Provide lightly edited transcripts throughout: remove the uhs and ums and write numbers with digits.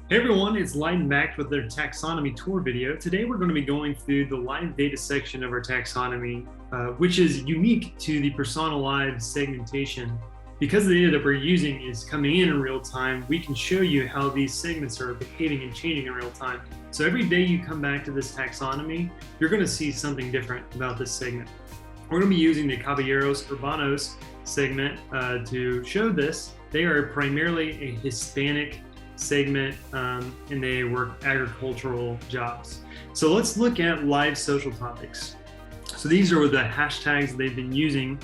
Hey everyone, it's Lighten back with their taxonomy tour video. Today we're going to be going through the live data section of our taxonomy, which is unique to the PersonaLive segmentation. Because the data that we're using is coming in real time, we can show you how these segments are behaving and changing in real time. So every day you come back to this taxonomy, you're going to see something different about this segment. We're going to be using the Caballeros Urbanos segment to show this. They are primarily a Hispanic segment and they work agricultural jobs. So let's look at live social topics. So these are the hashtags they've been using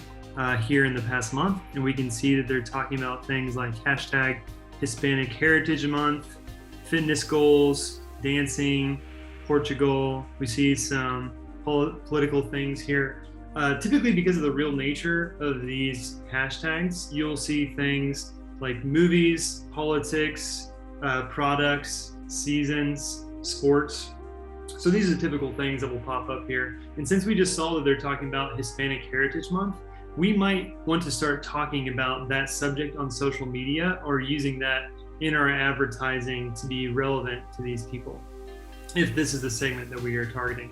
here in the past month, and we can see that they're talking about things like hashtag Hispanic Heritage Month, fitness goals, dancing, Portugal. We see some political things here. Typically, because of the real nature of these hashtags, you'll see things like movies, politics, products, seasons, sports. So these are typical things that will pop up here. And since we just saw that they're talking about Hispanic Heritage Month, we might want to start talking about that subject on social media or using that in our advertising to be relevant to these people, if this is the segment that we are targeting.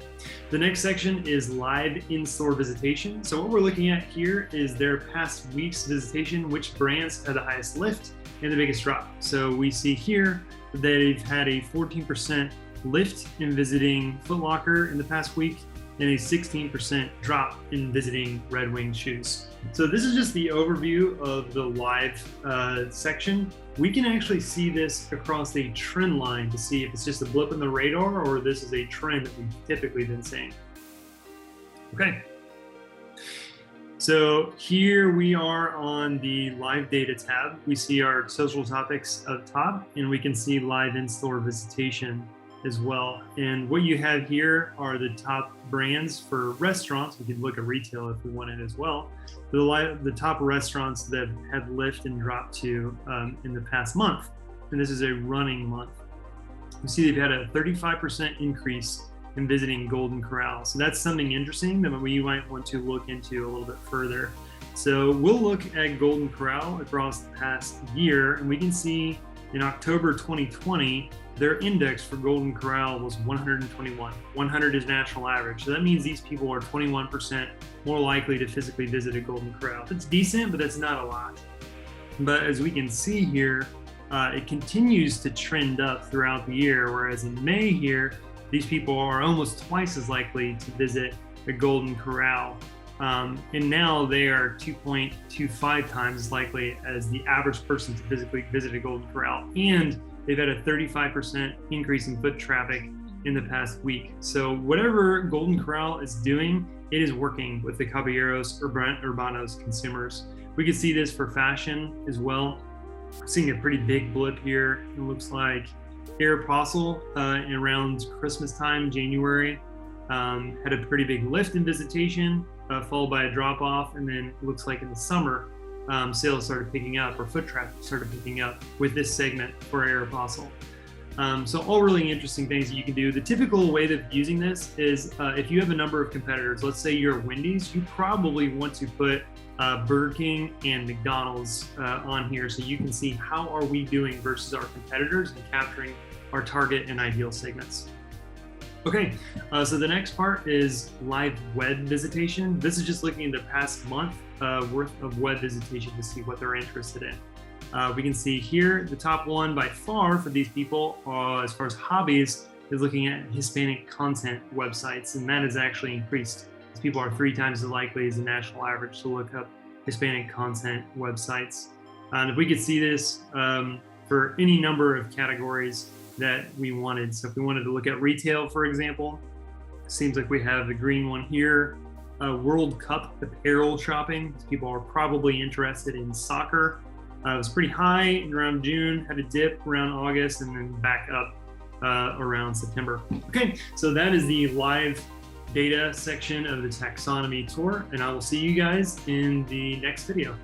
The next section is live in-store visitation. So what we're looking at here is their past week's visitation, which brands had the highest lift and the biggest drop. So we see here that they've had a 14% lift in visiting Foot Locker in the past week and a 16% drop in visiting Red Wing shoes. So this is just the overview of the live section. We can actually see this across a trend line to see if it's just a blip in the radar or this is a trend that we've typically been seeing. Okay. So here we are on the live data tab. We see our social topics up top, and we can see live in-store visitation as well. And what you have here are the top brands for restaurants. We could look at retail if we wanted as well. The top restaurants that had lift and dropped to in the past month. And this is a running month. You see they've had a 35% increase in visiting Golden Corral. So that's something interesting that we might want to look into a little bit further. So we'll look at Golden Corral across the past year, and we can see in October 2020, their index for Golden Corral was 121. 100 is national average. So that means these people are 21% more likely to physically visit a Golden Corral. That's decent, but that's not a lot. But as we can see here, it continues to trend up throughout the year, whereas in May here, these people are almost twice as likely to visit a Golden Corral. And now they are 2.25 times as likely as the average person to physically visit a Golden Corral. And they've had a 35% increase in foot traffic in the past week. So whatever Golden Corral is doing, it is working with the Caballeros Urbanos consumers. We can see this for fashion as well. Seeing a pretty big blip here. It looks like Aeropostale around Christmas time, January, had a pretty big lift in visitation, followed by a drop off, and then it looks like in the summer, sales started picking up, or foot traffic started picking up with this segment for Aeropostale. So all really interesting things that you can do. The typical way of using this is if you have a number of competitors, let's say you're Wendy's, you probably want to put Burger King and McDonald's on here so you can see how are we doing versus our competitors and capturing our target and ideal segments. Okay, so the next part is live web visitation. This is just looking at the past month worth of web visitation to see what they're interested in. We can see here the top one by far for these people as far as hobbies is looking at Hispanic content websites, and that has actually increased. These people are 3 times as likely as the national average to look up Hispanic content websites. And if we could see this for any number of categories that we wanted. So if we wanted to look at retail, for example, seems like we have the green one here, World Cup apparel shopping. People are probably interested in soccer. It was pretty high around June, had a dip around August, and then back up around September. Okay, so that is the live data section of the taxonomy tour, and I will see you guys in the next video.